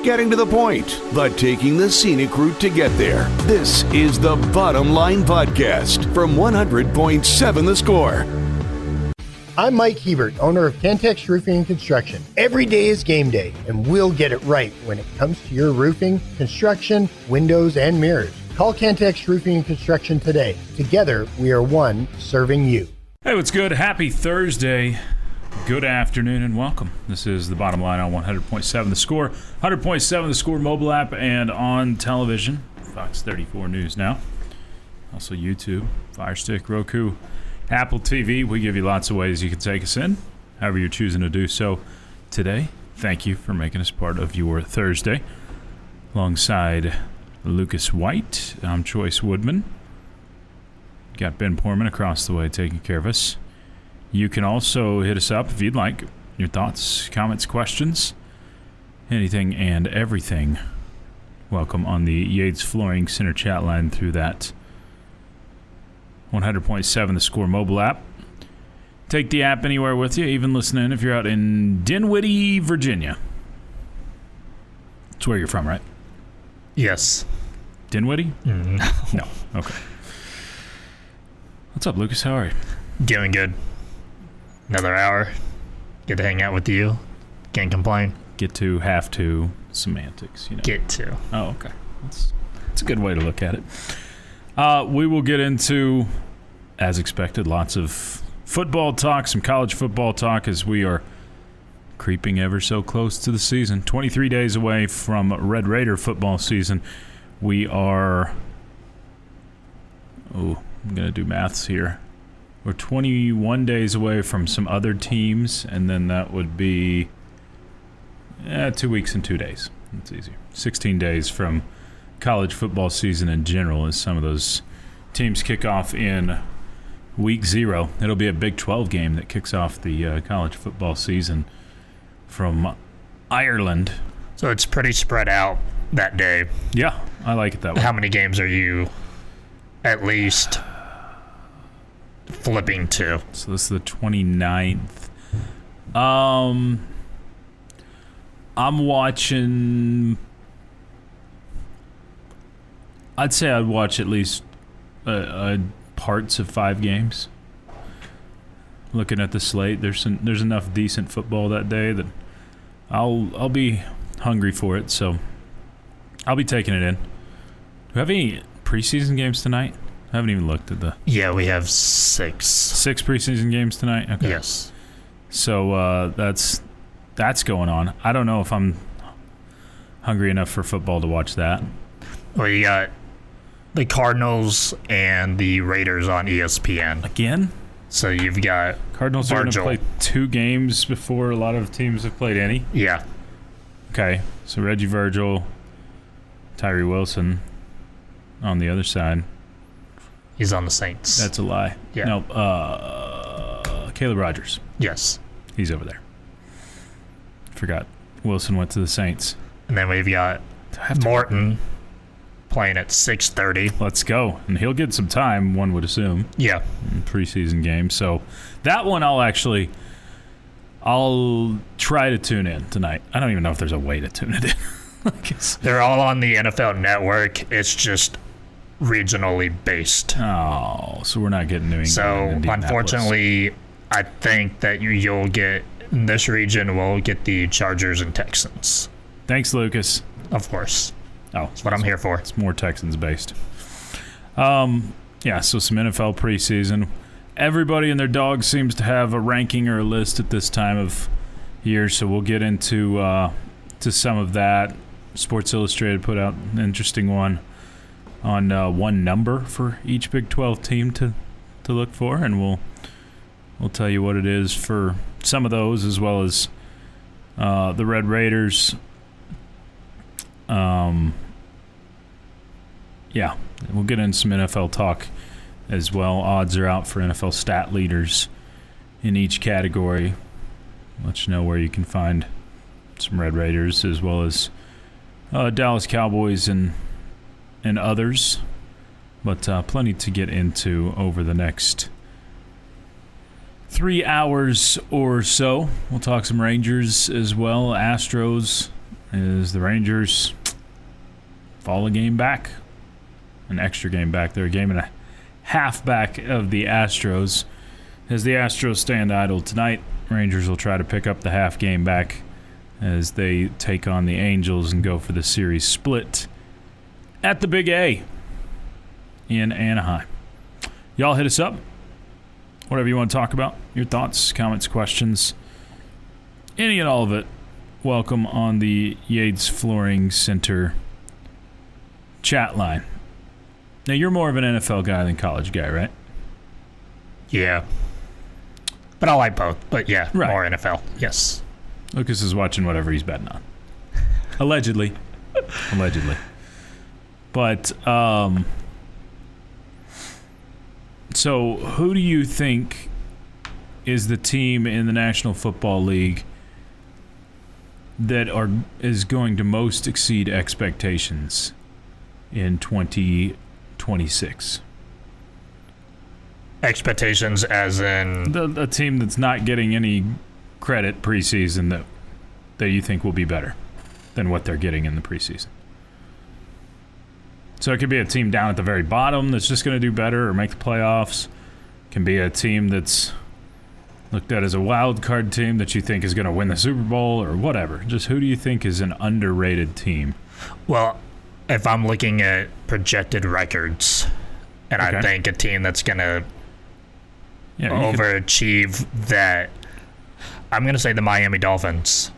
getting to the point, but taking the scenic route to get there. This is the Bottom Line Podcast from 100.7 The Score. I'm Mike Hebert, owner of Cantex Roofing and Construction. Every day is game day, and we'll get it right when it comes to your roofing, construction, windows, and mirrors. Call Cantex Roofing and Construction today. Together, we are one serving you. Hey, what's good? Happy Thursday. Good afternoon and welcome. This is the Bottom Line on 100.7 The Score, 100.7 The Score mobile app, and on television, Fox 34 News now. Also YouTube, Fire Stick, Roku, Apple TV. We give you lots of ways you can take us in, however you're choosing to do so today. Thank you for making us part of your Thursday. Alongside Lucas White, I'm Chois Woodman. Got Ben Portman across the way taking care of us. You can also hit us up if you'd like. Your thoughts, comments, questions, anything and everything. Welcome on the Yates Flooring Center chat line through that 100.7 The Score mobile app. Take the app anywhere with you, even listen in if you're out in Dinwiddie, Virginia. That's where you're from, right? Yes. Dinwiddie? No. No. Okay. What's up, Lucas? How are you? Doing good. Another hour. Get to hang out with you. Can't complain. Get to, have to, semantics, you know. Get to. Oh, okay. That's a good way to look at it. We will get into, as expected, lots of football talk, some college football talk as we are creeping ever so close to the season. 23 days away from Red Raider football season. We are, I'm going to do maths here. We're 21 days away from some other teams, and then that would be 2 weeks and 2 days. That's easy. 16 days from college football season in general as some of those teams kick off in week 0. It'll be a Big 12 game that kicks off the college football season from Ireland. So it's pretty spread out that day. Yeah, I like it that way. How many games are you at least flipping to? So this is the 29th. I'm watching. I'd say I'd watch at least parts of 5 games. Looking at the slate, there's enough decent football that day that I'll be hungry for it. So I'll be taking it in. Do we have any preseason games tonight? I haven't even looked at the... Yeah, we have 6. 6 preseason games tonight? Okay. Yes. So that's going on. I don't know if I'm hungry enough for football to watch that. Well, you got the Cardinals and the Raiders on ESPN. Again? So you've got Cardinals are going to play 2 games before a lot of teams have played any? Yeah. Okay. So Reggie Virgil, Tyree Wilson on the other side. He's on the Saints. That's a lie. Yeah. No, Caleb Rogers. Yes. He's over there. Forgot. Wilson went to the Saints. And then we've got Morton playing at 6:30. Let's go. And he'll get some time, one would assume. Yeah. In preseason game. So that one I'll try to tune in tonight. I don't even know if there's a way to tune it in. They're all on the NFL Network. It's just regionally based. Oh, so we're not getting New England. So unfortunately, I think that you'll get in this region. We'll get the Chargers and Texans. Thanks, Lucas. Of course. Oh, that's what I'm here for. It's more Texans based. Yeah. So some NFL preseason. Everybody and their dog seems to have a ranking or a list at this time of year. So we'll get into to some of that. Sports Illustrated put out an interesting one on one number for each Big 12 team to look for, and we'll tell you what it is for some of those, as well as the Red Raiders. Yeah, we'll get into some NFL talk as well. Odds are out for NFL stat leaders in each category. Let you know where you can find some Red Raiders, as well as Dallas Cowboys and others. But plenty to get into over the next 3 hours or so. We'll talk some Rangers as well. Astros is the Rangers fall a game back, an extra game back. They're a game and a half back of the Astros. As the Astros stand idle tonight, Rangers will try to pick up the half game back as they take on the Angels and go for the series split at the Big A in Anaheim. Y'all hit us up. Whatever you want to talk about. Your thoughts, comments, questions. Any and all of it. Welcome on the Yates Flooring Center chat line. Now, you're more of an NFL guy than college guy, right? Yeah. But I like both. But yeah, right. More NFL. Yes. Lucas is watching whatever he's betting on. Allegedly. But, so who do you think is the team in the National Football League that is going to most exceed expectations in 2026? Expectations as in The team that's not getting any credit preseason that you think will be better than what they're getting in the preseason. So it could be a team down at the very bottom that's just going to do better or make the playoffs. It can be a team that's looked at as a wild card team that you think is going to win the Super Bowl or whatever. Just who do you think is an underrated team? Well, if I'm looking at projected records, and I think a team that's going to overachieve that, I'm going to say the Miami Dolphins.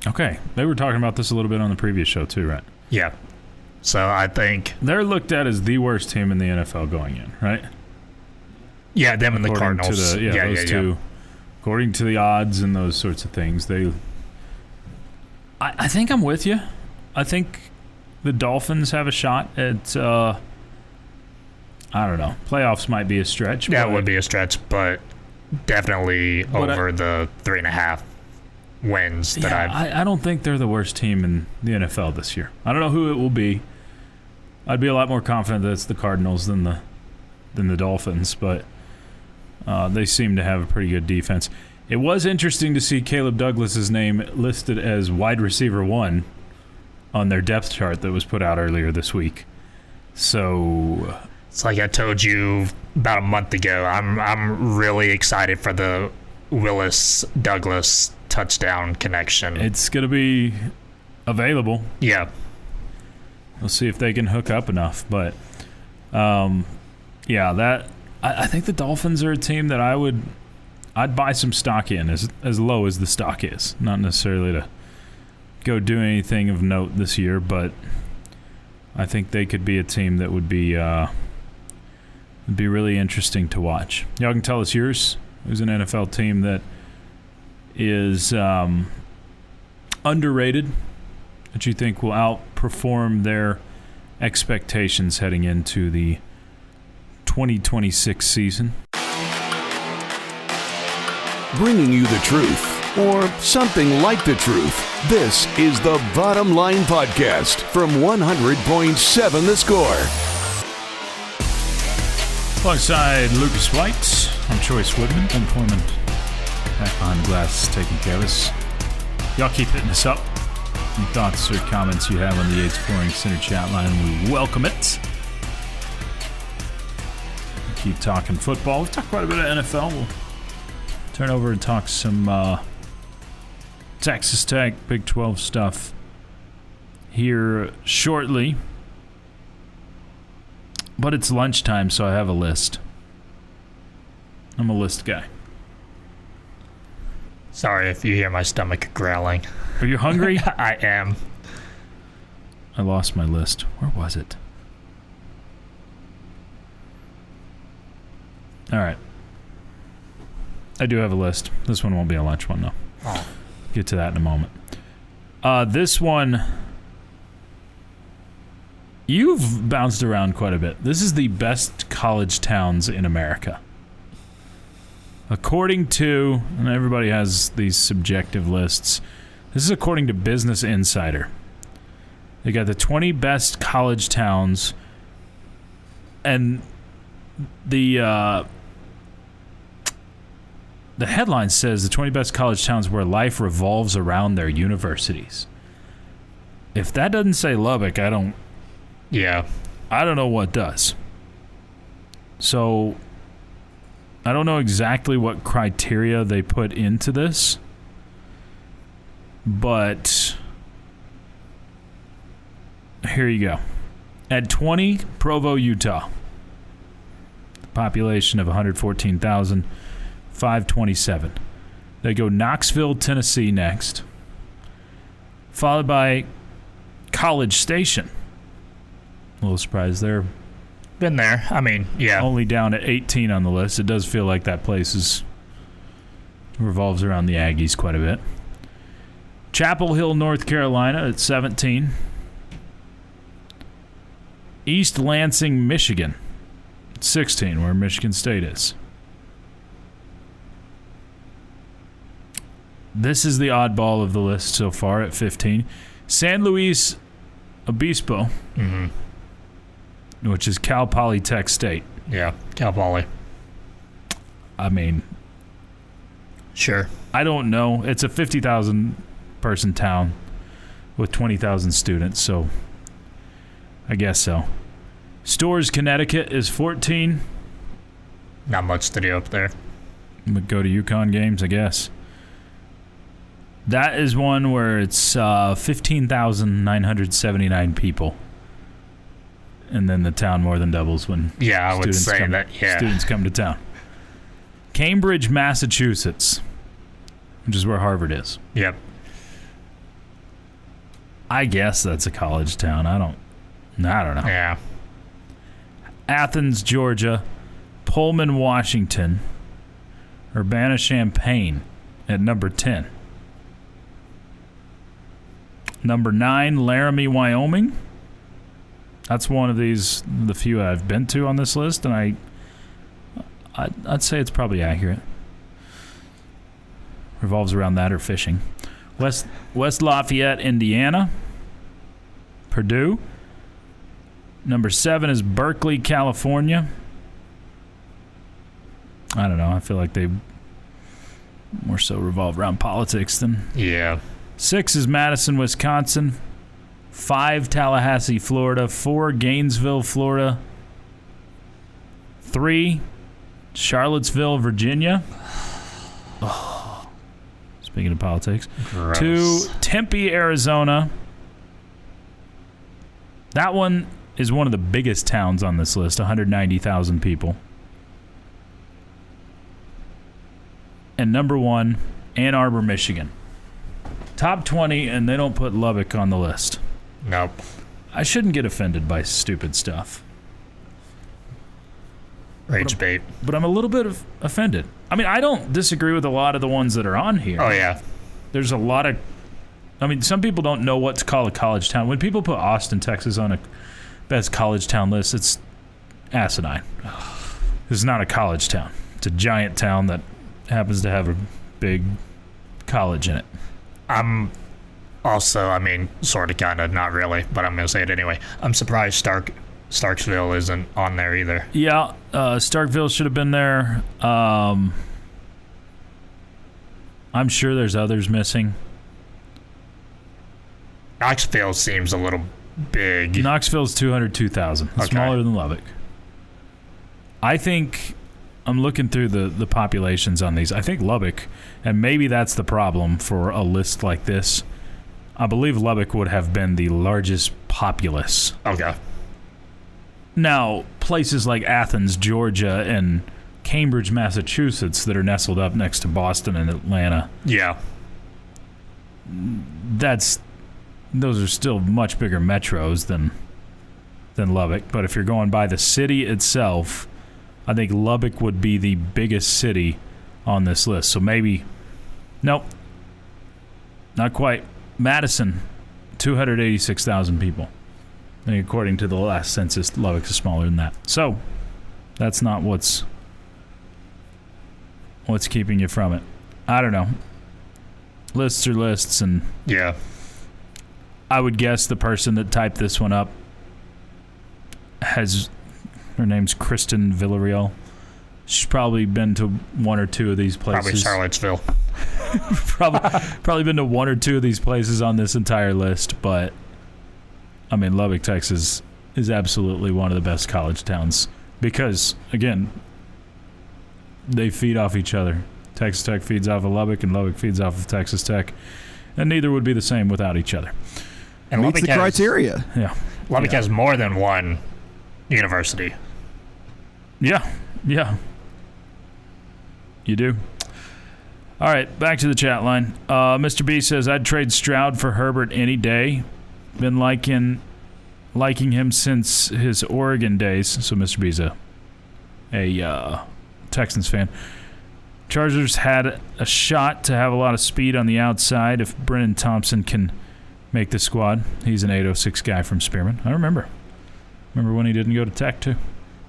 Okay. They were talking about this a little bit on the previous show too, right? Yeah. So I think they're looked at as the worst team in the NFL going in, right? Yeah, them and the According Cardinals. To those two. According to the odds and those sorts of things, I think I'm with you. I think the Dolphins have a shot at, I don't know, playoffs might be a stretch. That would be a stretch, but definitely over the 3.5 wins that I don't think they're the worst team in the NFL this year. I don't know who it will be. I'd be a lot more confident that it's the Cardinals than the Dolphins, but they seem to have a pretty good defense. It was interesting to see Caleb Douglas's name listed as wide receiver 1 on their depth chart that was put out earlier this week. So it's like I told you about a month ago. I'm really excited for the Willis Douglas touchdown connection. It's going to be available. Yeah. We'll see if they can hook up enough. But, I think the Dolphins are a team that I'd buy some stock in as low as the stock is. Not necessarily to go do anything of note this year, but I think they could be a team that would be really interesting to watch. Y'all can tell us yours. Who's an NFL team that is underrated that you think will outperform their expectations heading into the 2026 season? Bringing you the truth, or something like the truth. This is the Bottom Line Podcast from 100.7 The Score. Alongside Lucas White, I'm Chois Woodman. Employment back behind the glass taking care of us. Y'all keep hitting us up. Any thoughts or comments you have on the Yates Flooring Center chat line, we welcome it. Keep talking football. We've talked quite a bit of NFL. We'll turn over and talk some Texas Tech, Big 12 stuff here shortly. But it's lunchtime, so I have a list. I'm a list guy. Sorry if you hear my stomach growling. Are you hungry? I am. I lost my list. Where was it? All right. I do have a list. This one won't be a lunch one, though. Oh. Get to that in a moment. This one, you've bounced around quite a bit. This is the best college towns in America. According to, and everybody has these subjective lists, this is according to Business Insider. They got the 20 best college towns, and the headline says the 20 best college towns where life revolves around their universities. If that doesn't say Lubbock, I don't know what does. So I don't know exactly what criteria they put into this, but here you go. At 20, Provo, Utah. Population of 114,527. They go Knoxville, Tennessee next, followed by College Station. A little surprised there. Been there. I mean, yeah. Only down at 18 on the list. It does feel like that place revolves around the Aggies quite a bit. Chapel Hill, North Carolina at 17. East Lansing, Michigan at 16, where Michigan State is. This is the oddball of the list so far at 15. San Luis Obispo, which is Cal Polytech State. Yeah, Cal Poly. I mean, sure. I don't know. It's a 50,000 person town with 20,000 students, so I guess so. Storrs, Connecticut is 14. Not much to do up there. But go to UConn games, I guess. That is one where it's 15,979 people. And then the town more than doubles when students come to town. Cambridge, Massachusetts, which is where Harvard is. Yep. I guess that's a college town. I don't know. Yeah. Athens, Georgia, Pullman, Washington, Urbana-Champaign at number 10. Number 9, Laramie, Wyoming. That's one of the few I've been to on this list, and I'd say it's probably accurate. Revolves around that or fishing. West Lafayette, Indiana. Purdue. Number 7 is Berkeley, California. I don't know. I feel like they more so revolve around politics than... Yeah. 6 is Madison, Wisconsin. 5, Tallahassee, Florida. 4, Gainesville, Florida. 3, Charlottesville, Virginia. Oh, speaking of politics. Gross. 2, Tempe, Arizona. That one is one of the biggest towns on this list, 190,000 people. And number 1, Ann Arbor, Michigan. Top 20, and they don't put Lubbock on the list. Nope. I shouldn't get offended by stupid stuff. Rage bait. But I'm a little bit offended. I mean, I don't disagree with a lot of the ones that are on here. Oh, yeah. There's a lot of... I mean, some people don't know what to call a college town. When people put Austin, Texas on a best college town list, it's asinine. It's not a college town. It's a giant town that happens to have a big college in it. I'm also, I mean, sort of, kind of, not really, but I'm going to say it anyway. I'm surprised Starksville isn't on there either. Yeah, Starkville should have been there. I'm sure there's others missing. Knoxville seems a little big. Knoxville's 202,000. It's smaller than Lubbock. I think... I'm looking through the populations on these. I think Lubbock, and maybe that's the problem for a list like this, I believe Lubbock would have been the largest populace. Okay. Now, places like Athens, Georgia, and Cambridge, Massachusetts that are nestled up next to Boston and Atlanta. Yeah. Those are still much bigger metros than Lubbock. But if you're going by the city itself... I think Lubbock would be the biggest city on this list. So maybe... Nope. Not quite. Madison, 286,000 people. I think according to the last census, Lubbock is smaller than that. So, that's not what's keeping you from it. I don't know. Lists are lists, and... Yeah. I would guess the person that typed this one up has... Her name's Kristen Villarreal. She's probably been to one or two of these places. Probably Charlottesville. probably been to one or two of these places on this entire list, but I mean, Lubbock, Texas is absolutely one of the best college towns because, again, they feed off each other. Texas Tech feeds off of Lubbock, and Lubbock feeds off of Texas Tech, and neither would be the same without each other. And meets the criteria. Yeah. Lubbock has more than one university. Yeah. You do. All right, back to the chat line. Mr. B says, I'd trade Stroud for Herbert any day. Been liking him since his Oregon days. So Mr. B's a Texans fan. Chargers had a shot to have a lot of speed on the outside if Brennan Thompson can make the squad. He's an 806 guy from Spearman. I remember. Remember when he didn't go to Tech, too?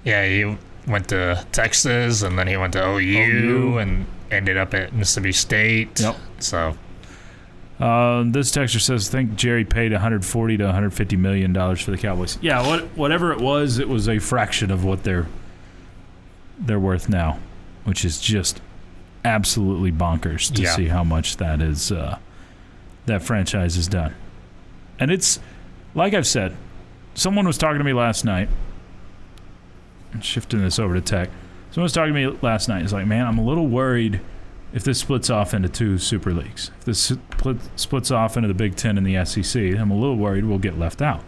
Yeah, he went to Texas, and then he went to OU. And ended up at Mississippi State. Yep. So, this texter says, think Jerry paid $140 to $150 million for the Cowboys. Yeah, whatever it was a fraction of what they're worth now, which is just absolutely bonkers to see how much that is. That franchise has done, and it's like I've said. Someone was talking to me last night. I'm shifting this over to Tech. Someone was talking to me last night. He's like, man, I'm a little worried if this splits off into two super leagues. If this splits off into the Big Ten and the SEC, I'm a little worried we'll get left out.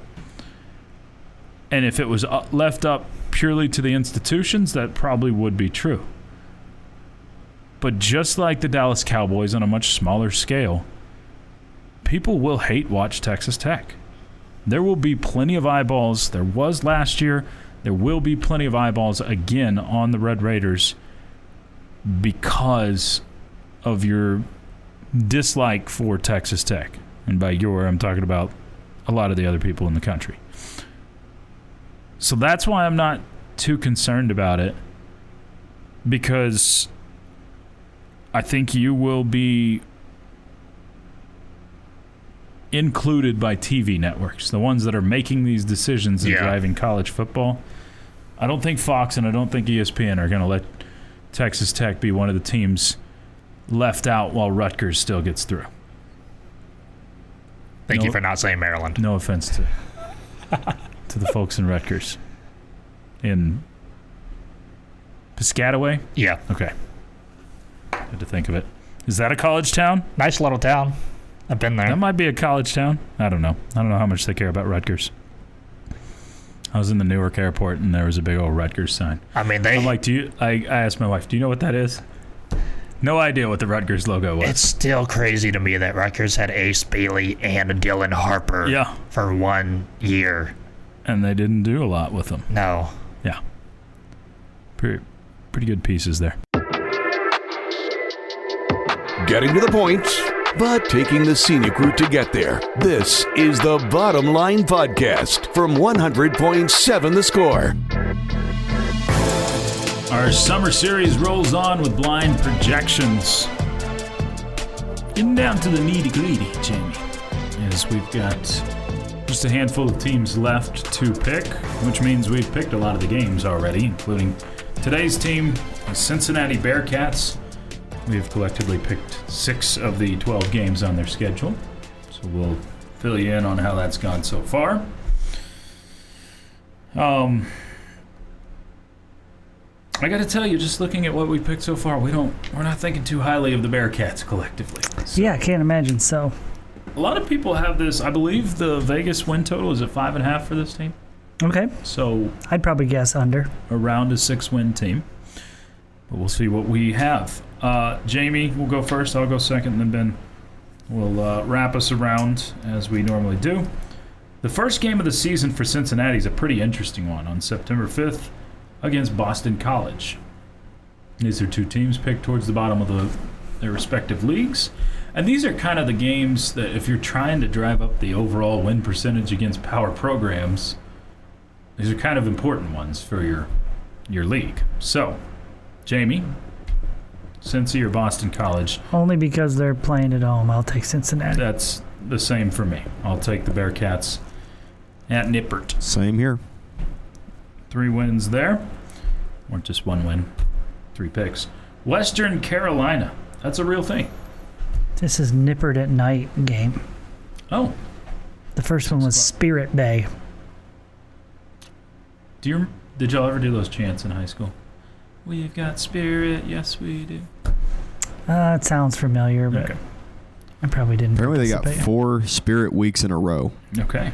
And if it was left up purely to the institutions, that probably would be true. But just like the Dallas Cowboys on a much smaller scale, people will hate watch Texas Tech. There will be plenty of eyeballs. There was last year. There will be plenty of eyeballs again on the Red Raiders because of your dislike for Texas Tech. And by your, I'm talking about a lot of the other people in the country. So that's why I'm not too concerned about it, because I think you will be included by TV networks, the ones that are making these decisions and driving college football. I don't think Fox and I don't think ESPN are going to let Texas Tech be one of the teams left out while Rutgers still gets through. Thank you for not saying Maryland. No offense to the folks in Rutgers. In Piscataway? Yeah. Okay. Had to think of it. Is that a college town? Nice little town. I've been there. That might be a college town. I don't know. I don't know how much they care about Rutgers. I was in the Newark airport, and there was a big old Rutgers sign. I mean, I'm like, I asked my wife, do you know what that is? No idea what the Rutgers logo was. It's still crazy to me that Rutgers had Ace Bailey and Dylan Harper for 1 year. And they didn't do a lot with them. No. Yeah. Pretty good pieces there. Getting to the point, but taking the scenic route to get there. This is the Bottom Line Podcast from 100.7 The Score. Our summer series rolls on with blind projections. Getting down to the nitty-gritty, Jamie, as we've got just a handful of teams left to pick, which means we've picked a lot of the games already, including today's team, the Cincinnati Bearcats. We've collectively picked 6 of the 12 games on their schedule, so we'll fill you in on how that's gone so far. I got to tell you, just looking at what we picked so far, we're not thinking too highly of the Bearcats collectively. So, yeah, I can't imagine so. A lot of people have this. I believe the Vegas win total is at 5.5 for this team. Okay. So I'd probably guess under. Around a 6-win team. But we'll see what we have. Jamie will go first. I'll go second, and then Ben will wrap us around as we normally do. The first game of the season for Cincinnati is a pretty interesting one on September 5th against Boston College. These are 2 teams picked towards the bottom of their respective leagues. And these are kind of the games that if you're trying to drive up the overall win percentage against power programs, these are kind of important ones for your league. So, Jamie, Cincy or Boston College? Only because they're playing at home. I'll take Cincinnati. That's the same for me. I'll take the Bearcats at Nippert. Same here. 3 wins there. Or just 1 win. 3 picks. Western Carolina. That's a real thing. This is Nippert at night game. Oh. The first one was Spirit Day. Did y'all ever do those chants in high school? We've got spirit, yes we do. It sounds familiar, but I probably didn't. Apparently, they got 4 Spirit Weeks in a row. Okay.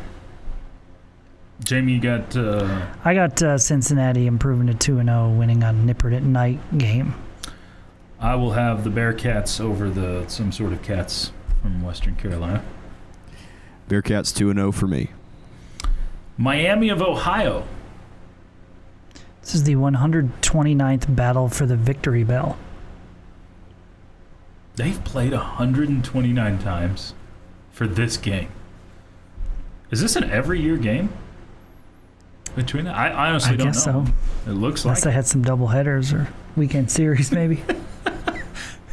Jamie, you got... I got Cincinnati improving to 2-0, winning on Nippert at night game. I will have the Bearcats over some sort of cats from Western Carolina. Bearcats 2-0 for me. Miami of Ohio. This is the 129th battle for the Victory Bell. They've played 129 times for this game. Is this an every year game? Between that? I honestly don't know. I guess so. It looks Unless they like had some double headers or weekend series, maybe.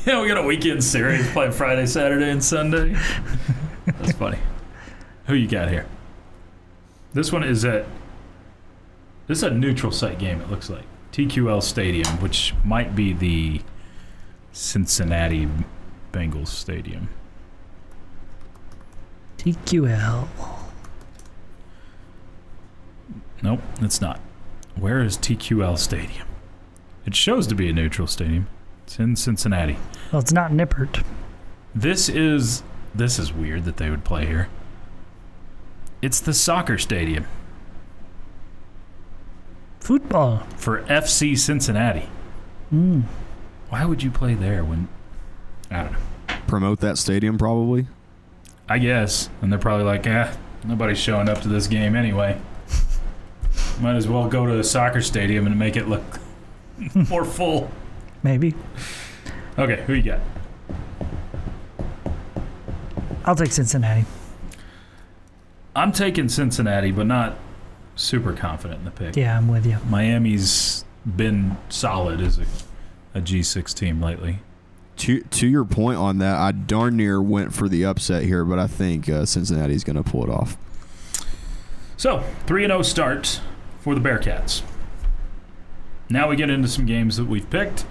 Yeah, we got a weekend series playing Friday, Saturday, and Sunday. That's funny. Who you got here? This one is this is a neutral site game, it looks like. TQL Stadium, which might be the Cincinnati Bengals Stadium. TQL. Nope, it's not. Where is TQL Stadium? It shows to be a neutral stadium. It's in Cincinnati. Well, it's not Nippert. This is weird that they would play here. It's the soccer stadium Football. for FC Cincinnati. Why would you play there when... I don't know. Promote that stadium, probably. I guess. And they're probably like, nobody's showing up to this game anyway. Might as well go to a soccer stadium and make it look more full. Maybe. Okay, who you got? I'll take Cincinnati. I'm taking Cincinnati, but not super confident in the pick. Yeah, I'm with you. Miami's been solid as a G6 team lately. To your point on that, I darn near went for the upset here, but I think Cincinnati's going to pull it off. So, 3-0 start for the Bearcats. Now we get into some games that we've picked.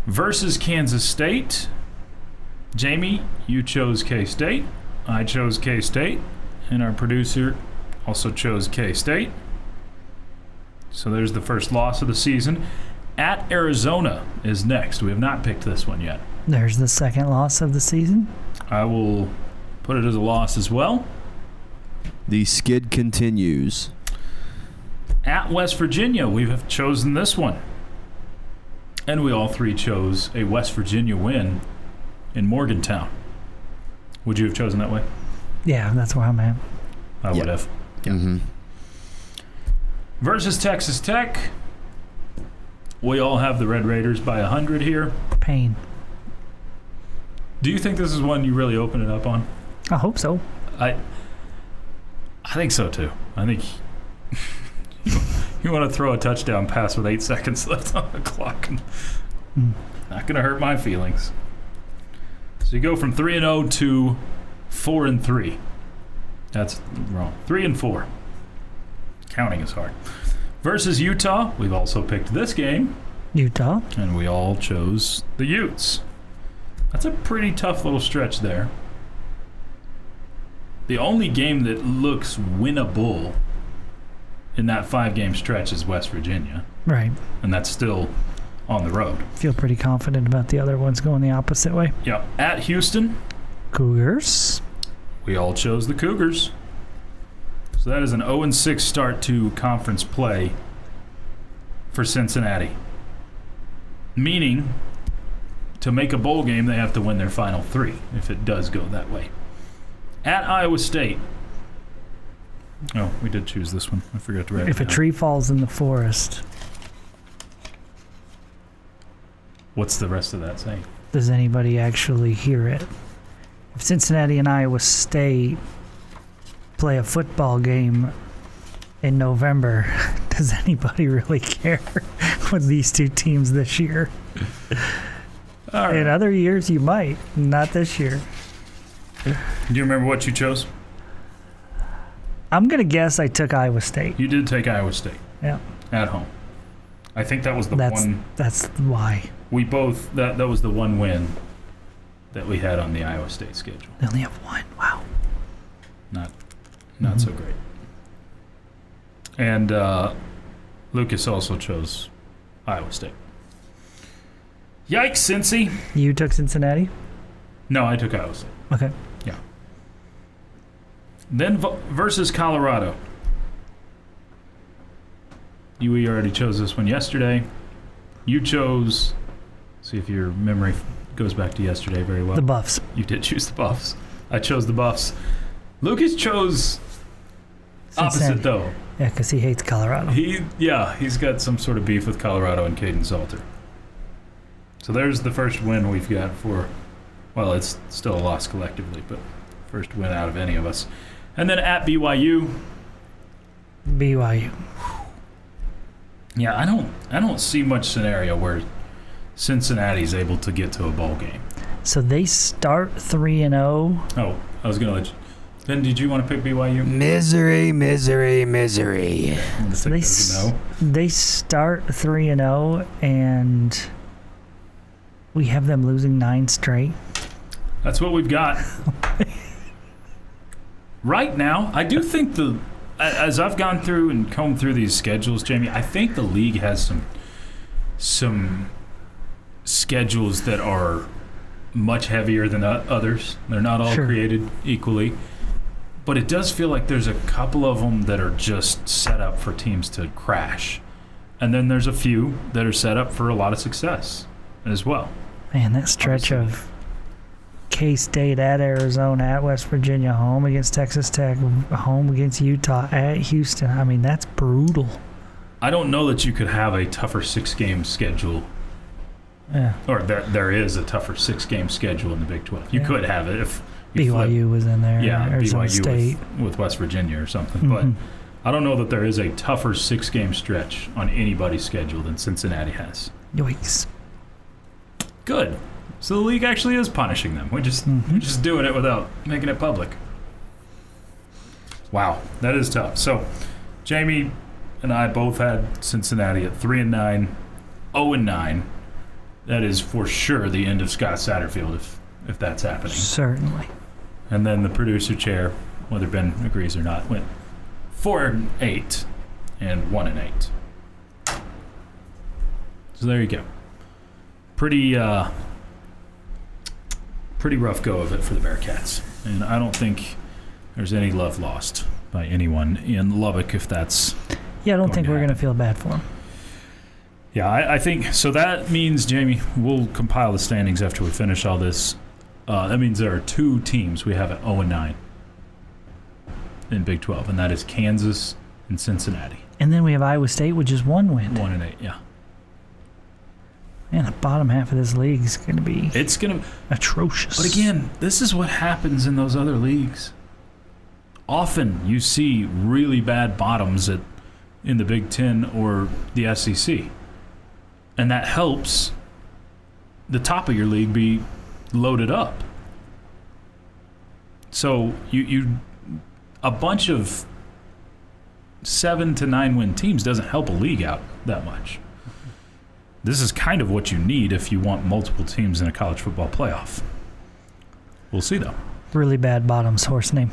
Versus Kansas State. Jamie, you chose K-State. I chose K-State. And our producer also chose K-State. So there's the first loss of the season. At Arizona is next. We have not picked this one yet. There's the second loss of the season. I will put it as a loss as well. The skid continues. At West Virginia, we have chosen this one. And we all three chose a West Virginia win in Morgantown. Would you have chosen that way? Yeah, that's where I'm at. I would have. Yeah. Mm-hmm. Versus Texas Tech. We all have the Red Raiders by 100 here. Pain. Do you think this is one you really open it up on? I hope so. I think so too. I think you want to throw a touchdown pass with 8 seconds left on the clock. Not going to hurt my feelings. So you go from 3-0 to 4-3. That's wrong. 3-4. Counting is hard. Versus Utah, we've also picked this game. Utah. And we all chose the Utes. That's a pretty tough little stretch there. The only game that looks winnable in that 5-game stretch is West Virginia. Right. And that's still on the road. Feel pretty confident about the other ones going the opposite way. Yeah. At Houston. Cougars. We all chose the Cougars. So that is an 0-6 start to conference play for Cincinnati. Meaning, to make a bowl game, they have to win their final 3, if it does go that way. At Iowa State. Oh, we did choose this one. I forgot to write it If a down. tree falls in the forest, What's the rest of that saying? does anybody actually hear it? If Cincinnati and Iowa State play a football game in November, does anybody really care with these two teams this year? All right. In other years, you might. Not this year. Do you remember what you chose? I'm going to guess I took Iowa State. You did take Iowa State. Yeah. At home. I think that was the That's one. That's why. We both, that was the one win that we had on the Iowa State schedule. They only have one. Wow. Not not so great. And Lucas also chose Iowa State. Yikes, Cincy. You took Cincinnati? No, I took Iowa State. Okay. Yeah. Then versus Colorado. We already chose this one yesterday. You chose, see if your memory goes back to yesterday very well. The Buffs. You did choose the Buffs. I chose the Buffs. Lucas chose Cincinnati. opposite, though. Yeah, because he hates Colorado. He's got some sort of beef with Colorado and Caden Salter. So there's the first win we've got for, well, it's still a loss collectively, but first win out of any of us. And then at BYU. BYU. Yeah, I don't see much scenario where Cincinnati's able to get to a bowl game. So they start 3-0. Oh, I was going to let you. Ben, did you want to pick BYU? Misery, misery, misery. So they start 3-0, and we have them losing 9 straight. That's what we've got. Right now, I do think as I've gone through and combed through these schedules, Jamie, I think the league has some schedules that are much heavier than others. They're not all created equally. But it does feel like there's a couple of them that are just set up for teams to crash. And then there's a few that are set up for a lot of success as well. Man, that stretch of K-State at Arizona, at West Virginia, home against Texas Tech, home against Utah, at Houston. I mean, that's brutal. I don't know that you could have a tougher 6-game schedule. Yeah. Or there is a tougher 6-game schedule in the Big 12. You could have it if BYU was in there. Yeah, Arizona BYU State. with West Virginia or something. But I don't know that there is a tougher 6-game stretch on anybody's schedule than Cincinnati has. Yikes. Good. So the league actually is punishing them. We're just doing it without making it public. Wow, that is tough. So Jamie and I both had Cincinnati at 3-9, 0-9. That is for sure the end of Scott Satterfield if that's happening. Certainly. And then the producer chair, whether Ben agrees or not, went 4-8 and 1-8. So there you go. Pretty rough go of it for the Bearcats. And I don't think there's any love lost by anyone in Lubbock if that's... Yeah, I don't think we're going to feel bad for them. Yeah, I think... So that means, Jamie, we'll compile the standings after we finish all this. That means there are 2 teams we have at 0-9 in Big 12, and that is Kansas and Cincinnati. And then we have Iowa State, which is 1 win. 1-8, yeah. Man, the bottom half of this league is going to be atrocious. But again, this is what happens in those other leagues. Often you see really bad bottoms in the Big Ten or the SEC. And that helps the top of your league be loaded up. So you a bunch of 7 to 9 win teams doesn't help a league out that much. This is kind of what you need if you want multiple teams in a college football playoff. We'll see, though. Really bad bottoms, horse name.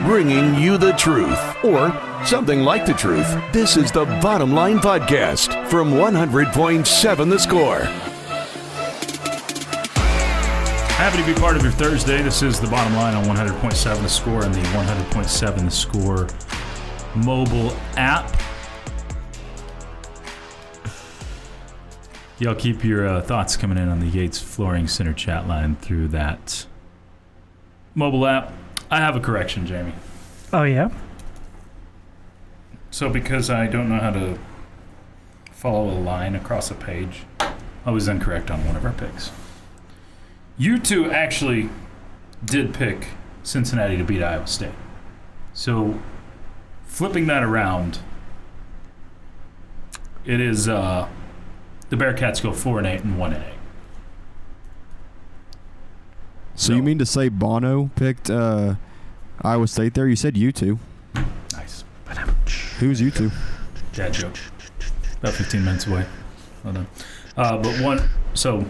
Bringing you the truth, or something like the truth. This is the Bottom Line Podcast from 100.7 The Score. Happy to be part of your Thursday. This is the Bottom Line on 100.7 The Score and the 100.7 The Score mobile app. Y'all keep your thoughts coming in on the Yates Flooring Center chat line through that mobile app. I have a correction, Jamie. Oh, yeah? So because I don't know how to follow a line across a page, I was incorrect on one of our picks. You two actually did pick Cincinnati to beat Iowa State. So flipping that around, it is the Bearcats go 4-8 and 1-8. So you mean to say Bono picked Iowa State there? You said U2. Nice. Who's U2? Dad joke. About 15 minutes away. Well done. But one, so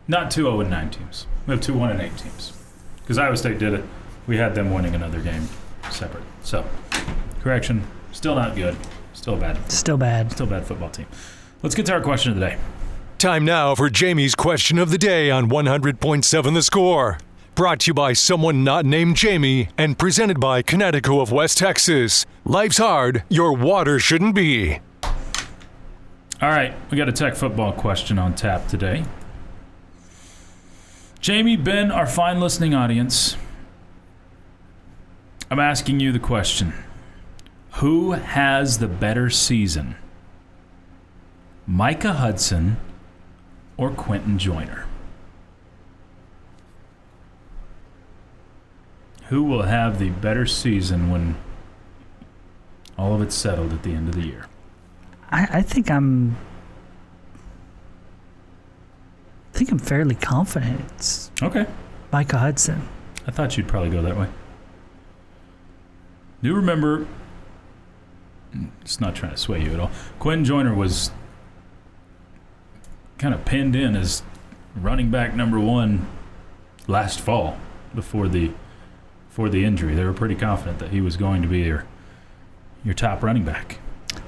Not 2 0-9 teams. We have 2 1-8 teams. Because Iowa State did it. We had them winning another game separate. So, correction, still not good. Still bad. Still bad. Still bad football team. Let's get to our question of the day. Time now for Jamie's question of the day on 100.7 The Score. Brought to you by someone not named Jamie and presented by Connecticut of West Texas. Life's hard, your water shouldn't be. All right, we got a tech football question on tap today. Jamie, Ben, our fine listening audience, I'm asking you the question. Who has the better season? Micah Hudson or Quentin Joyner? Who will have the better season when all of it's settled at the end of the year? I think I'm fairly confident it's Okay. Micah Hudson. I thought you'd probably go that way. Do remember, it's not trying to sway you at all, Quentin Joyner was kind of pinned in as running back number 1 last fall before the injury. They were pretty confident that he was going to be your top running back.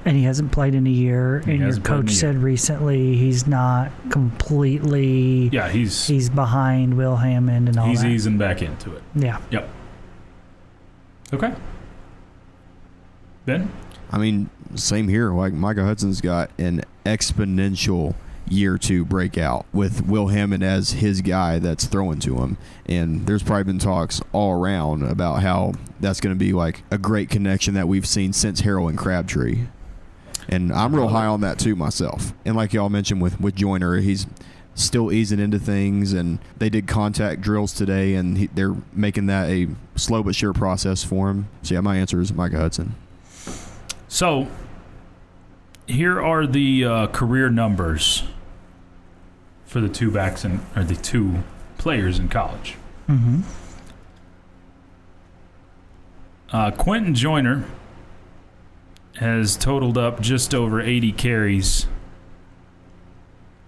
And he hasn't played in a year, and your coach said recently he's not completely... Yeah, he's behind Will Hammond and all that. He's easing back into it. Yeah. Yep. Okay. Ben? I mean, same here. Like, Micah Hudson's got an exponential year 2 breakout with Will Hammond as his guy that's throwing to him. And there's probably been talks all around about how that's going to be like a great connection that we've seen since Harrell and Crabtree. And I'm real high on that too myself. And like y'all mentioned with Joyner, he's still easing into things, and they did contact drills today, and they're making that a slow but sure process for him. So yeah, my answer is Micah Hudson. So here are the career numbers for the two backs or the two players in college. Mm-hmm. Quentin Joyner has totaled up just over 80 carries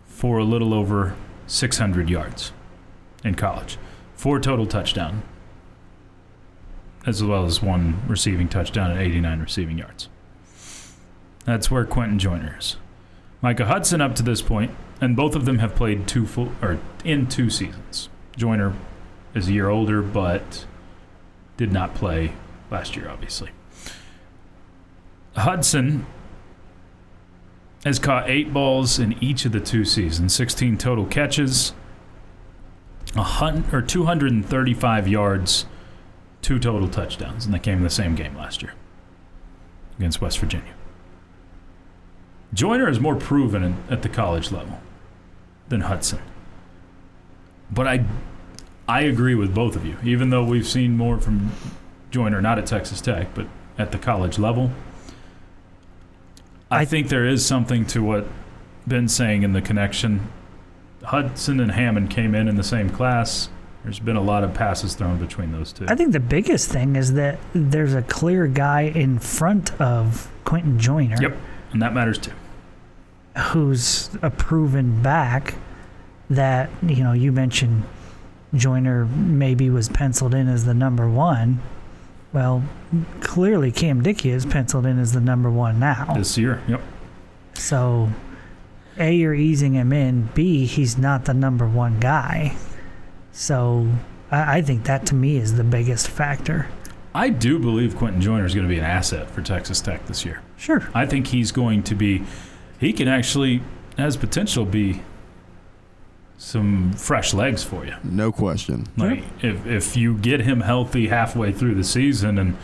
for a little over 600 yards in college. 4 total touchdowns, as well as 1 receiving touchdown and 89 receiving yards. That's where Quentin Joyner is. Micah Hudson up to this point, and both of them have played in 2 seasons. Joyner is a year older, but did not play last year, obviously. Hudson has caught 8 balls in each of the 2 seasons, 16 total catches, 235 yards, 2 total touchdowns, and they came in the same game last year against West Virginia. Joyner is more proven at the college level than Hudson. But I agree with both of you, even though we've seen more from Joyner, not at Texas Tech, but at the college level. I think there is something to what Ben's saying in the connection. Hudson and Hammond came in the same class. There's been a lot of passes thrown between those two. I think the biggest thing is that there's a clear guy in front of Quentin Joyner. Yep, and that matters too. Who's a proven back that, you mentioned Joyner maybe was penciled in as the number 1. Well, clearly Cam Dickey is penciled in as the number 1 now. This year, yep. So, A, you're easing him in. B, he's not the number 1 guy. So, I think that to me is the biggest factor. I do believe Quentin Joyner is going to be an asset for Texas Tech this year. Sure. I think he's going to be, he can actually, has potential be some fresh legs for you. No question. Like, if you get him healthy halfway through the season and,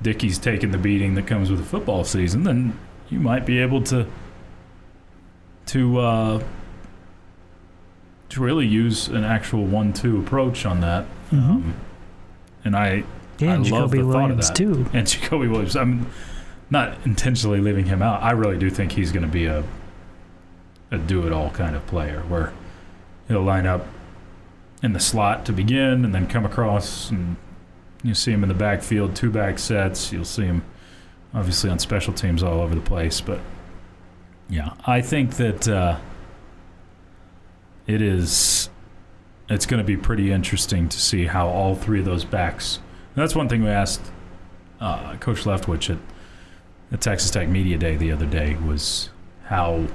Dickey's taking the beating that comes with a football season, then you might be able to really use an actual 1-2 approach on that. Mm-hmm. And I and love Jacoby the thought Williams of that. too. And Jacoby Williams. I'm not intentionally leaving him out. I really do think he's going to be a do-it-all kind of player where he'll line up in the slot to begin and then come across, and you see him in the backfield, 2-back sets. You'll see him obviously on special teams all over the place. But, yeah, I think that it's going to be pretty interesting to see how all three of those backs. And that's one thing we asked Coach Leftwich at the Texas Tech Media Day the other day was how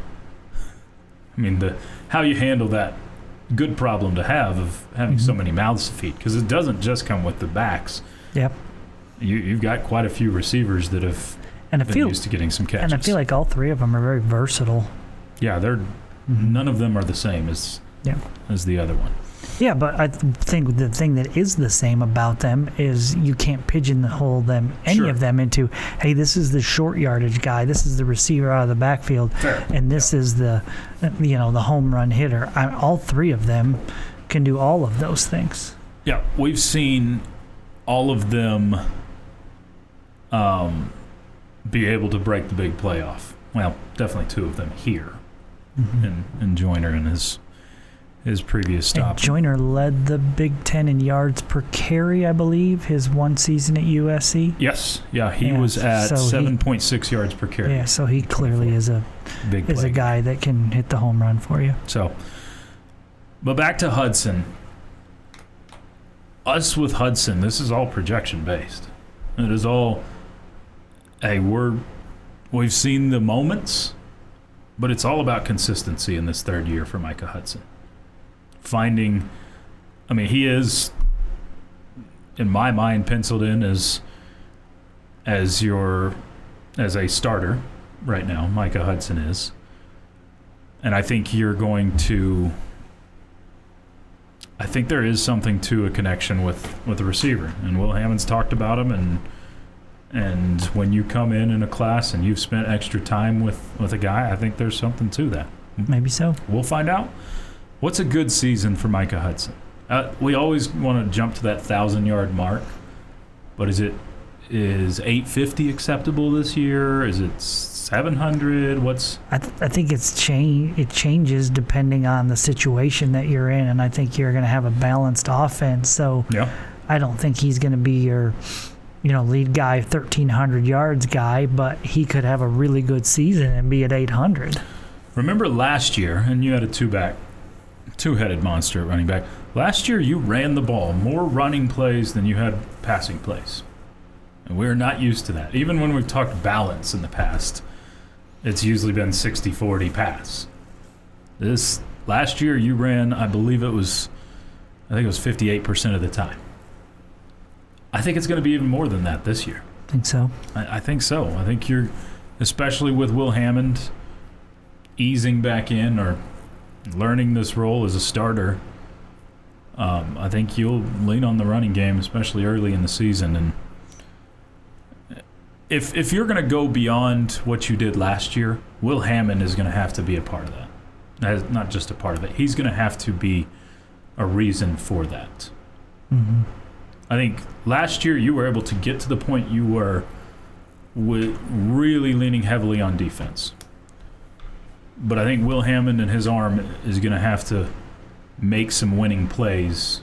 you handle that good problem to have of having so many mouths to feed, because it doesn't just come with the backs. Yep. You've got quite a few receivers that have been used to getting some catches. And I feel like all three of them are very versatile. Yeah, none of them are the same as the other one. Yeah, but I think the thing that is the same about them is you can't pigeonhole any of them into, hey, this is the short yardage guy, this is the receiver out of the backfield, and this is the home run hitter. All three of them can do all of those things. Yeah, we've seen all of them be able to break the big playoff. Well, definitely two of them here, and Joyner and his previous stop. And Joyner led the Big Ten in yards per carry, I believe, his one season at USC. Yes, he was at 7.6 yards per carry. Yeah, so he clearly is a guy that can hit the home run for you. So, but back to Hudson. Us with Hudson, this is all projection based. It is all, hey, we've seen the moments, but it's all about consistency in this third year for Micah Hudson. He is, in my mind, penciled in as a starter right now. Micah Hudson is. And I think there is something to a connection with the receiver. And Will Hammond's talked about him, and when you come in a class and you've spent extra time with a guy, I think there's something to that. Maybe so. We'll find out. What's a good season for Micah Hudson? We always want to jump to that 1,000-yard mark, but is 850 acceptable this year? Is it 700? I think it changes depending on the situation that you're in, and I think you're going to have a balanced offense. So I don't think he's going to be your lead guy, 1,300 yards guy, but he could have a really good season and be at 800. Remember last year, and you had a two-headed monster at running back. Last year, you ran the ball, more running plays than you had passing plays. And we're not used to that. Even when we've talked balance in the past, it's usually been 60-40 pass. Last year, you ran, I think it was 58% of the time. I think it's going to be even more than that this year. Think so? I think so. I think you're, especially with Will Hammond easing back in or learning this role as a starter, I think you'll lean on the running game, especially early in the season. And if you're going to go beyond what you did last year, Will Hammond is going to have to be a part of that. Not just a part of it. He's going to have to be a reason for that. Mm-hmm. I think last year you were able to get to the point you were really leaning heavily on defense. But I think Will Hammond and his arm is going to have to make some winning plays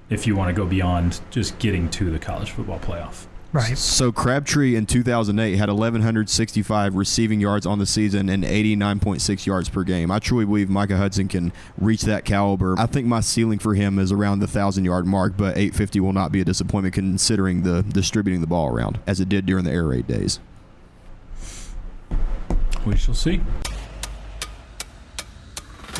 if you want to go beyond just getting to the college football playoff. Right. So Crabtree in 2008 had 1,165 receiving yards on the season and 89.6 yards per game. I truly believe Micah Hudson can reach that caliber. I think my ceiling for him is around the 1,000-yard mark, but 850 will not be a disappointment considering the distributing the ball around, as it did during the air raid days. We shall see.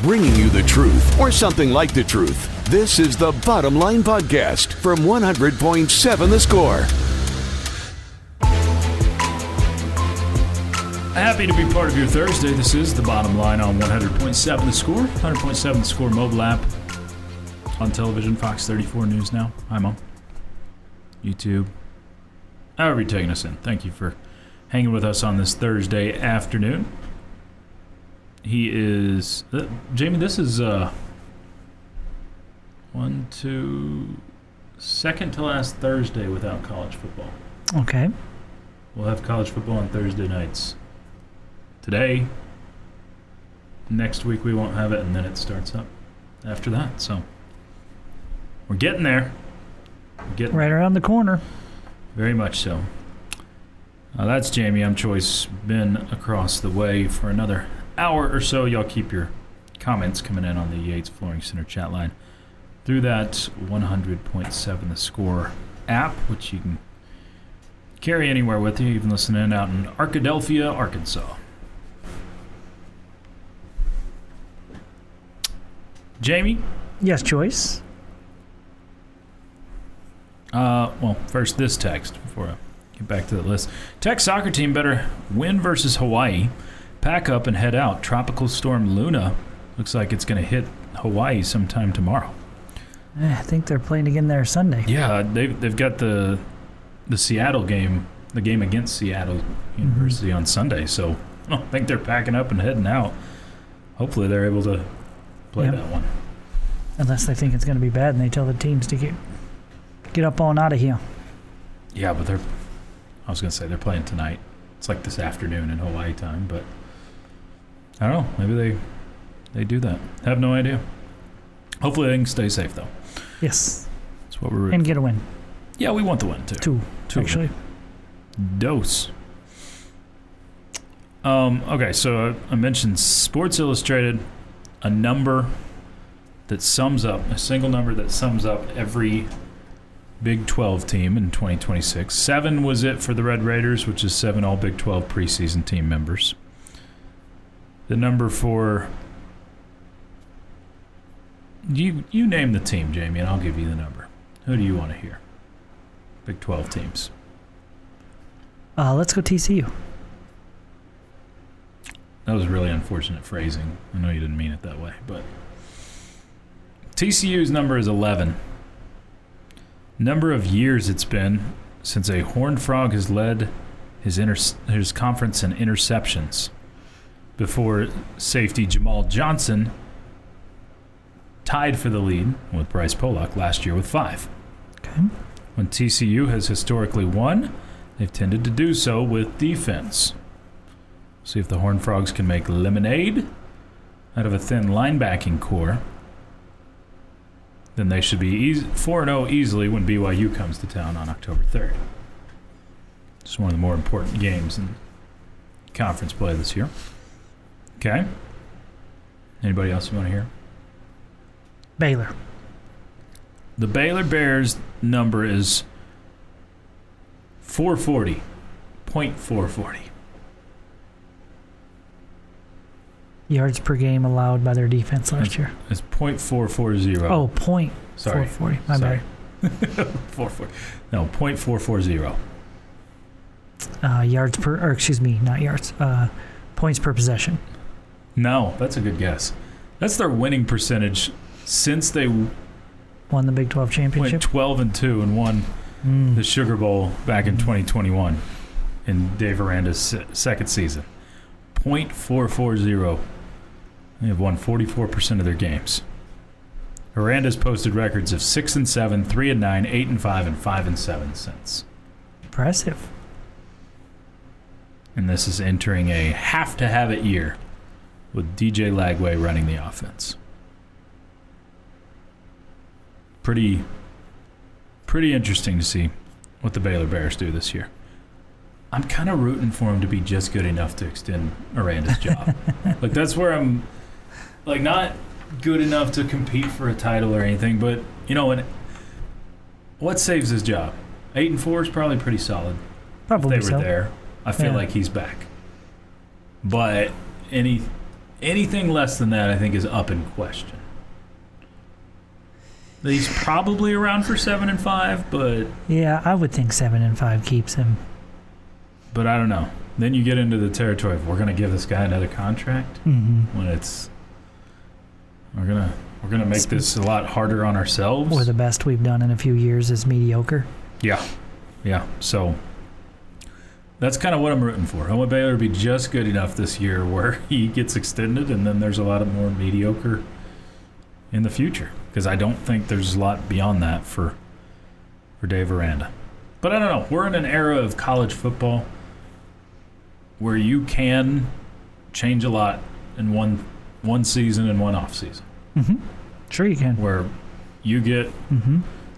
Bringing you the truth, or something like the truth. This is the Bottom Line Podcast from 100.7 The Score. Happy to be part of your Thursday. This is The Bottom Line on 100.7 The Score, 100.7 The Score mobile app, on television, Fox 34 News Now. Hi, Mom. YouTube. However you're taking us in. Thank you for hanging with us on this Thursday afternoon. He is... Jamie, this is... second to last Thursday without college football. Okay. We'll have college football on Thursday nights. Today, next week we won't have it, and then it starts up after that. So we're getting there. Right around the corner. Very much so. That's Jamie. I'm Chois. Been across the way for another hour or so. Y'all keep your comments coming in on the Yates Flooring Center chat line through that 100.7 The Score app, which you can carry anywhere with you, even listening out in Arkadelphia, Arkansas. Jamie? Yes, Choice. Well, first this text before I get back to the list. Tech soccer team better win versus Hawaii. Pack up and head out. Tropical storm Luna looks like it's going to hit Hawaii sometime tomorrow. I think they're playing again there Sunday. Yeah, they've got the Seattle game, the game against Seattle University on Sunday. So I don't think they're packing up and heading out. Hopefully they're able to play that one. Unless they think it's going to be bad and they tell the teams to get up on out of here. Yeah, but I was going to say they're playing tonight. It's like this afternoon in Hawaii time, but I don't know. Maybe they do that. I have no idea. Hopefully they can stay safe, though. Yes. That's what we're and get a win. Yeah, we want the win, too. Two actually. Dose. Okay, so I mentioned Sports Illustrated, a single number that sums up every Big 12 team in 2026. 7 was it for the Red Raiders, which is 7 all Big 12 preseason team members. The number for... You name the team, Jamie, and I'll give you the number. Who do you want to hear? Big 12 teams. Let's go TCU. That was really unfortunate phrasing. I know you didn't mean it that way, but... TCU's number is 11. Number of years it's been since a Horned Frog has led his conference in interceptions before safety Jamal Johnson tied for the lead with Bryce Pollock last year with 5. Okay. When TCU has historically won, they've tended to do so with defense. See if the Horned Frogs can make lemonade out of a thin linebacking core. Then they should be 4-0 easily when BYU comes to town on October 3rd. It's one of the more important games in conference play this year. Okay. Anybody else you want to hear? Baylor. The Baylor Bears number is 440. .440. Yards per game allowed by their defense last year. It's .440. Oh, Sorry. 440. My bad. 440. No, .440. Yards per, or excuse me, not yards. Points per possession. No, that's a good guess. That's their winning percentage since they won the Big 12 championship. Went 12-2 and won the Sugar Bowl back in 2021 in Dave Aranda's second season. .440. They have won 44% of their games. Aranda's posted records of 6-7, 3-9, 8-5, and 5-7 since. Impressive. And this is entering a have-to-have-it year with DJ Lagway running the offense. Pretty interesting to see what the Baylor Bears do this year. I'm kind of rooting for him to be just good enough to extend Aranda's job. Like, that's where I'm, like, not good enough to compete for a title or anything, but, you know, what saves his job? 8-4 is probably pretty solid. Probably if they were there. I feel like he's back. But anything less than that, I think, is up in question. He's probably around for 7-5, but... Yeah, I would think 7-5 keeps him. But I don't know. Then you get into the territory of we're going to give this guy another contract when it's we're gonna make this a lot harder on ourselves. Or the best we've done in a few years is mediocre. Yeah. So that's kind of what I'm rooting for. I want Baylor to be just good enough this year where he gets extended, and then there's a lot of more mediocre in the future, because I don't think there's a lot beyond that for Dave Aranda. But I don't know. We're in an era of college football where you can change a lot in one season and one off season. Mm-hmm. Sure you can. Where you get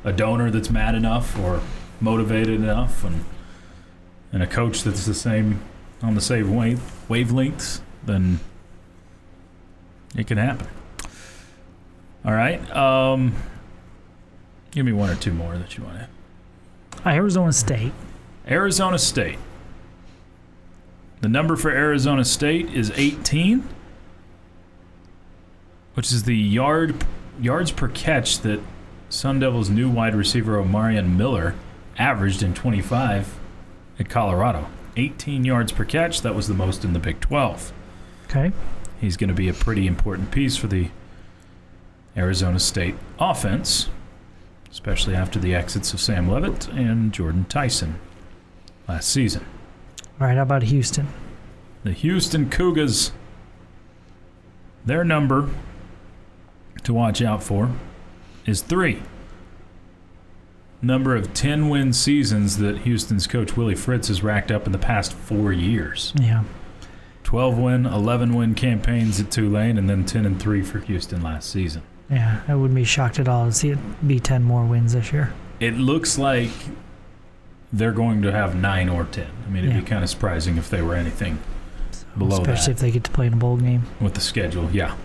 a donor that's mad enough or motivated enough and a coach that's on the same wavelengths, then it can happen. All right. Give me one or two more that you want to. Arizona State. Arizona State. The number for Arizona State is 18, which is the yards per catch that Sun Devils' new wide receiver Omarion Miller averaged in 25 at Colorado. 18 yards per catch. That was the most in the Big 12. Okay. He's going to be a pretty important piece for the Arizona State offense, especially after the exits of Sam Leavitt and Jordan Tyson last season. All right, how about Houston? The Houston Cougars, their number to watch out for is 3. Number of 10-win seasons that Houston's coach Willie Fritz has racked up in the past 4 years. Yeah. 12-win, 11-win campaigns at Tulane, and then 10-3 for Houston last season. Yeah, I wouldn't be shocked at all to see it be 10 more wins this year. It looks like they're going to have 9 or 10. I mean, it'd be kind of surprising if they were anything below that. Especially if they get to play in a bowl game. With the schedule, yeah.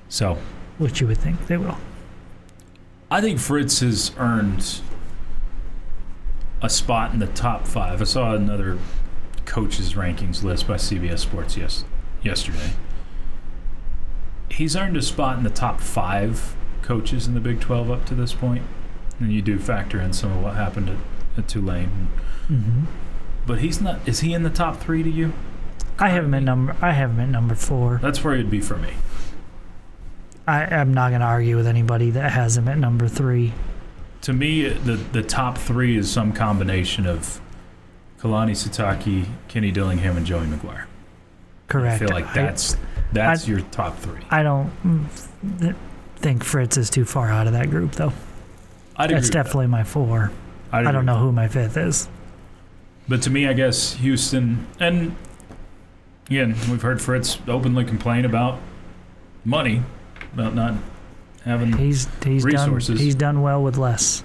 So, which you would think they will. I think Fritz has earned a spot in the top 5. I saw another coaches rankings list by CBS Sports yesterday. He's earned a spot in the top 5 coaches in the Big 12 up to this point. And you do factor in some of what happened at Tulane. Mm-hmm. But he's not. Is he in the top 3 to you? I have him at number 4. That's where he'd be for me. I'm not going to argue with anybody that has him at number 3. To me, the top 3 is some combination of Kalani Sitake, Kenny Dillingham, and Joey McGuire. Correct. I feel like that's your top 3. I don't think Fritz is too far out of that group, though. That's definitely my 4. I don't know who my 5th is. But to me, I guess Houston, and again, we've heard Fritz openly complain about money, about not having resources. He's done well with less.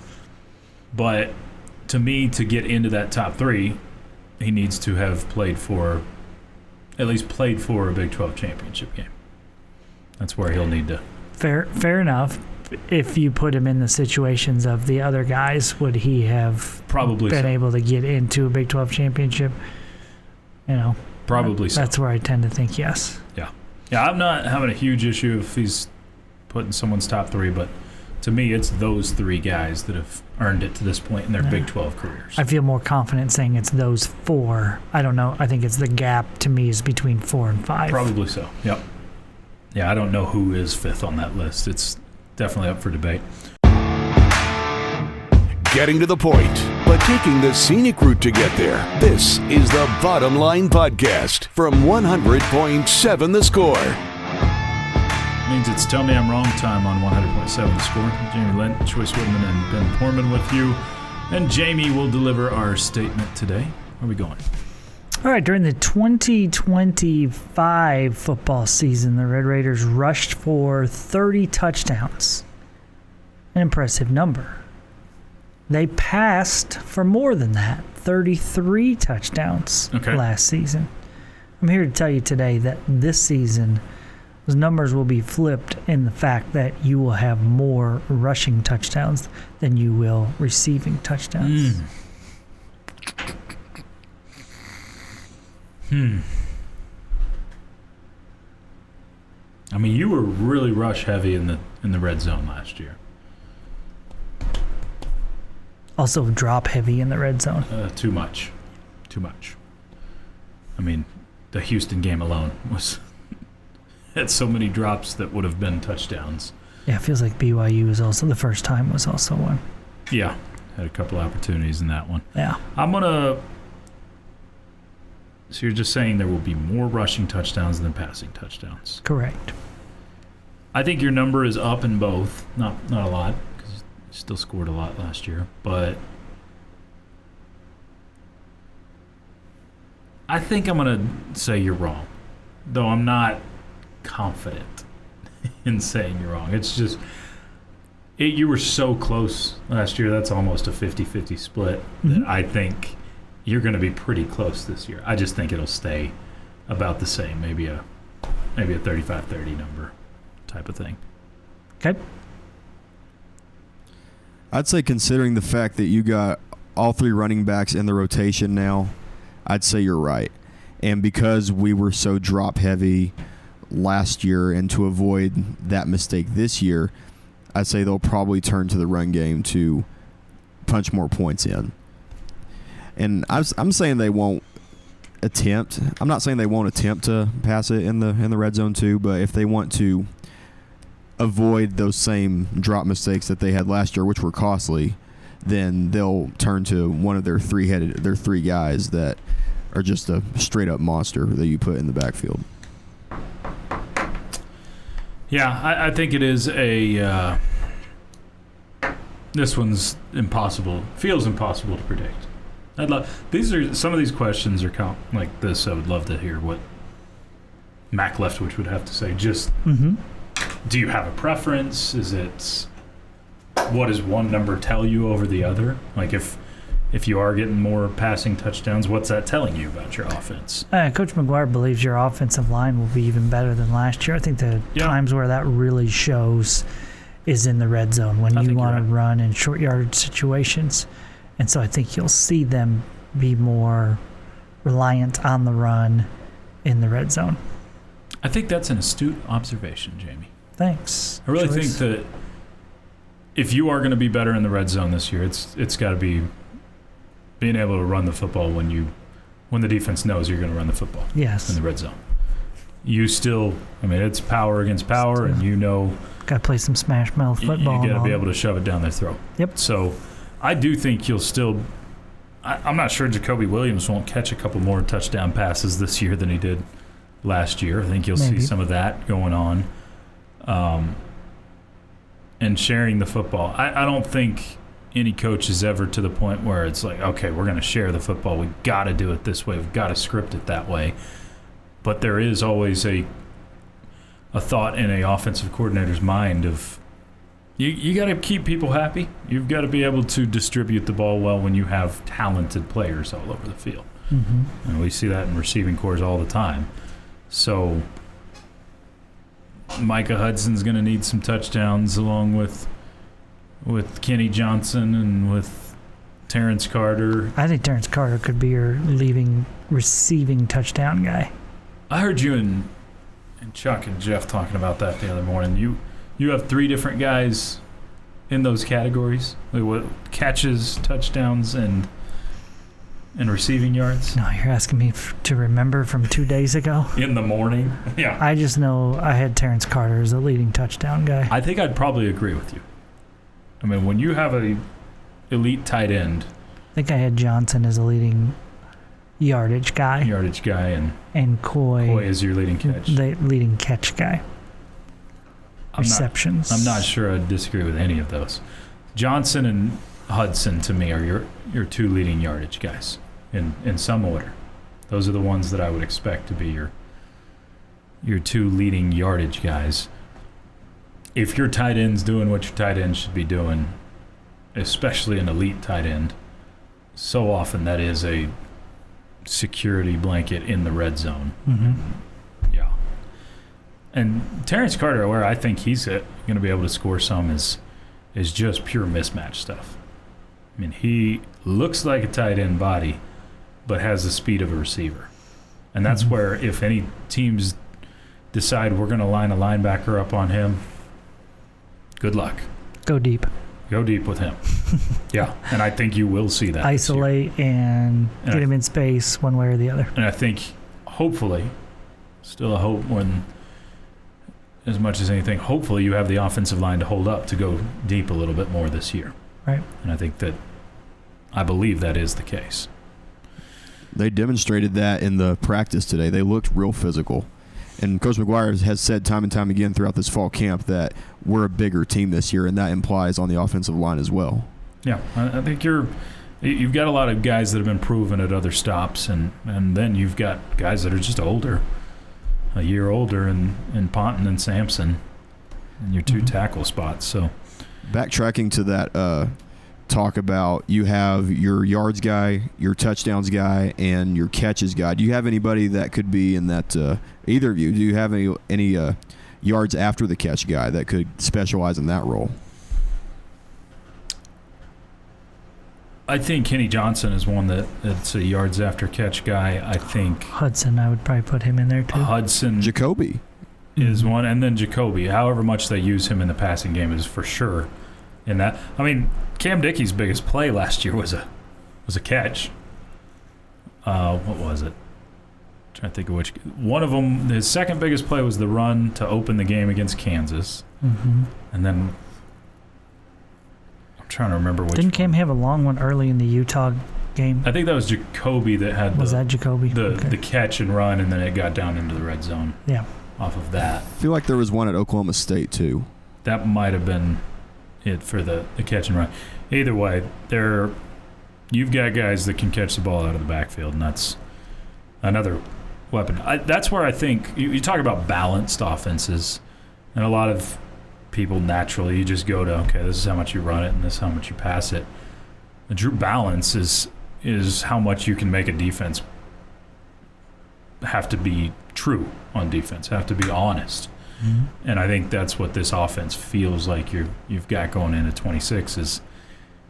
But to me, to get into that top 3, he needs to have at least played for a Big 12 championship game. That's where he'll need to. Fair enough. If you put him in the situations of the other guys, would he have probably been able to get into a Big 12 championship? Probably so. That's where I tend to think yes. Yeah. Yeah, I'm not having a huge issue if he's putting someone's top 3, but to me, it's those 3 guys that have earned it to this point in their Big 12 careers. I feel more confident saying it's those 4. I don't know. I think it's the gap to me is between 4 and 5. Probably so. Yep. Yeah, I don't know who is 5th on that list. It's definitely up for debate. Getting to the point, but taking the scenic route to get there. This is the Bottom Line Podcast from 100.7 The Score. Means it's Tell Me I'm Wrong time on 100.7 The Score. Jamie Lent, Chois Woodman, and Ben Porman with you. And Jamie will deliver our statement today. Where are we going? All right, during the 2025 football season, the Red Raiders rushed for 30 touchdowns. An impressive number. They passed for more than that, 33 touchdowns last season. I'm here to tell you today that this season, those numbers will be flipped in the fact that you will have more rushing touchdowns than you will receiving touchdowns. I mean, you were really rush heavy in the red zone last year. Also drop heavy in the red zone. Too much. I mean, the Houston game alone had so many drops that would have been touchdowns. Yeah, it feels like BYU was also the first time was also one. Yeah, had a couple opportunities in that one. Yeah. So you're just saying there will be more rushing touchdowns than passing touchdowns. Correct. I think your number is up in both. Not a lot, because you still scored a lot last year. But I think I'm going to say you're wrong, though I'm not confident in saying you're wrong. It's just you were so close last year. That's almost a 50-50 split that I think you're going to be pretty close this year. I just think it'll stay about the same, maybe a 35-30 number type of thing. Okay. I'd say considering the fact that you got all 3 running backs in the rotation now, I'd say you're right. And because we were so drop heavy last year, and to avoid that mistake this year, I'd say they'll probably turn to the run game to punch more points in. And I'm saying they won't attempt. I'm not saying they won't attempt to pass it in the red zone too, but if they want to avoid those same drop mistakes that they had last year, which were costly, then they'll turn to one of their 3 guys that are just a straight up monster that you put in the backfield. Yeah, I think it is a. This one's impossible. Feels impossible to predict. Some of these questions are like this. I would love to hear what Mac Leftwich would have to say. Just, do you have a preference? Is it what does one number tell you over the other? Like if you are getting more passing touchdowns, what's that telling you about your offense? Coach McGuire believes your offensive line will be even better than last year. I think the times where that really shows is in the red zone when you want to run in short yardage situations. And so I think you'll see them be more reliant on the run in the red zone. I think that's an astute observation, Jamie. Thanks. I really think that if you are going to be better in the red zone this year, it's got to be being able to run the football when the defense knows you're going to run the football. Yes. In the red zone. It's power against power, and got to play some smash mouth football. You got to be able to shove it down their throat. Yep. So I do think you'll still. I'm not sure Jacoby Williams won't catch a couple more touchdown passes this year than he did last year. I think you'll see some of that going on. And sharing the football. I don't think any coach is ever to the point where it's like, okay, we're going to share the football. We've got to do it this way. We've got to script it that way. But there is always a thought in an offensive coordinator's mind of you got to keep people happy. You've got to be able to distribute the ball well when you have talented players all over the field. Mm-hmm. And we see that in receiving corps all the time. So Micah Hudson's going to need some touchdowns along with Kenny Johnson and with Terrence Carter. I think Terrence Carter could be your leading receiving touchdown guy. I heard you and Chuck and Jeff talking about that the other morning. You have 3 different guys in those categories. Like what catches, touchdowns, and receiving yards. No, you're asking me to remember from 2 days ago? In the morning? Yeah. I just know I had Terrence Carter as the leading touchdown guy. I think I'd probably agree with you. I mean, when you have a elite tight end. I think I had Johnson as a leading yardage guy. And Coy is your leading catch. The leading catch guy. Receptions. I'm not sure I'd disagree with any of those. Johnson and Hudson, to me, are your 2 leading yardage guys in some order. Those are the ones that I would expect to be your 2 leading yardage guys. If your tight end's doing what your tight end should be doing, especially an elite tight end, so often that is a security blanket in the red zone. Mm-hmm. Yeah. And Terrence Carter, where I think he's going to be able to score some is just pure mismatch stuff. I mean, he looks like a tight end body, but has the speed of a receiver. And that's where if any teams decide we're going to line a linebacker up on him, good luck. Go deep with him. Yeah, and I think you will see that. Isolate and get him in space one way or the other. And I think, hopefully, still a hope when, as much as anything, hopefully you have the offensive line to hold up to go deep a little bit more this year. Right. And I believe that is the case. They demonstrated that in the practice today. They looked real physical. And Coach McGuire has said time and time again throughout this fall camp that we're a bigger team this year, and that implies on the offensive line as well. Yeah, I think you've got a lot of guys that have been proven at other stops, and then you've got guys that are just older, a year older, in Ponton and Sampson, in your 2 tackle spots. So, backtracking to that talk about you have your yards guy, your touchdowns guy, and your catches guy. Do you have anybody that could be in that? Either of you, do you have any yards after the catch guy that could specialize in that role? I think Kenny Johnson is one that's a yards after catch guy. I think Hudson, I would probably put him in there too. Hudson Jacoby is one, and then Jacoby. However much they use him in the passing game is for sure in that. I mean, Cam Dickey's biggest play last year was a catch. What was it? I'm trying to think of which one of them. His second biggest play was the run to open the game against Kansas, and then I'm trying to remember which. Didn't Cam have a long one early in the Utah game? I think that was Jacoby that had that Jacoby? The catch and run, and then it got down into the red zone. Yeah. Off of that. I feel like there was one at Oklahoma State too. That might have been it for the catch and run. Either way, you've got guys that can catch the ball out of the backfield, and that's another weapon. That's where I think you talk about balanced offenses, and a lot of people naturally you just go to, okay, this is how much you run it and this is how much you pass it. The true balance is how much you can make a defense have to be true on defense, have to be honest. And I think that's what this offense feels like you've got going into 26 is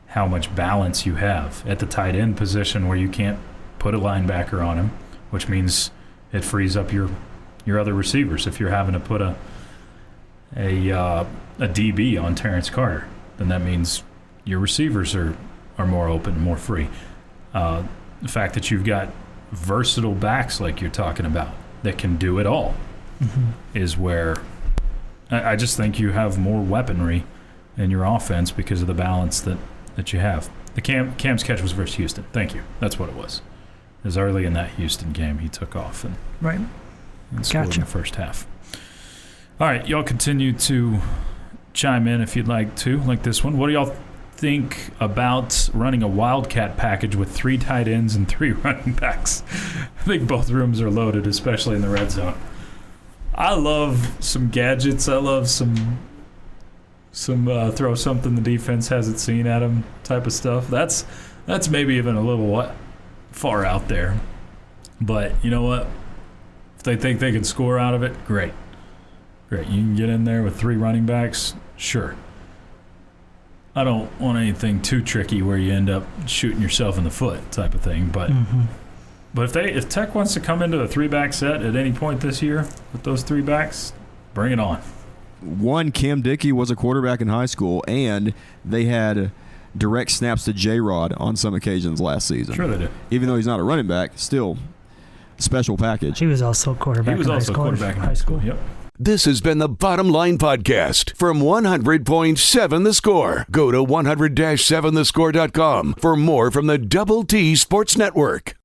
how much balance you have at the tight end position where you can't put a linebacker on him, which means it frees up your other receivers. If you're having to put a DB on Terrence Carter, then that means your receivers are more open, more free. The fact that you've got versatile backs like you're talking about that can do it all is where I just think you have more weaponry in your offense because of the balance that you have. The Cam's catch was versus Houston. Thank you. That's what it was. It was early in that Houston game. He took off and scored in the first half. All right, y'all continue to chime in if you'd like to, like this one. What do y'all think about running a Wildcat package with 3 tight ends and 3 running backs? I think both rooms are loaded, especially in the red zone. I love some gadgets. I love some throw something the defense hasn't seen at them type of stuff. That's maybe even a little far out there. But you know what? If they think they can score out of it, great. You can get in there with 3 running backs, sure. I don't want anything too tricky where you end up shooting yourself in the foot type of thing. But if Tech wants to come into a 3-back set at any point this year with those 3 backs, bring it on. One, Cam Dickey was a quarterback in high school, and they had direct snaps to J-Rod on some occasions last season. Sure they did. Even though he's not a running back, still special package. He was also a quarterback in high school. Yep. This has been the Bottom Line Podcast from 100.7 The Score. Go to 100-7thescore.com for more from the Double T Sports Network.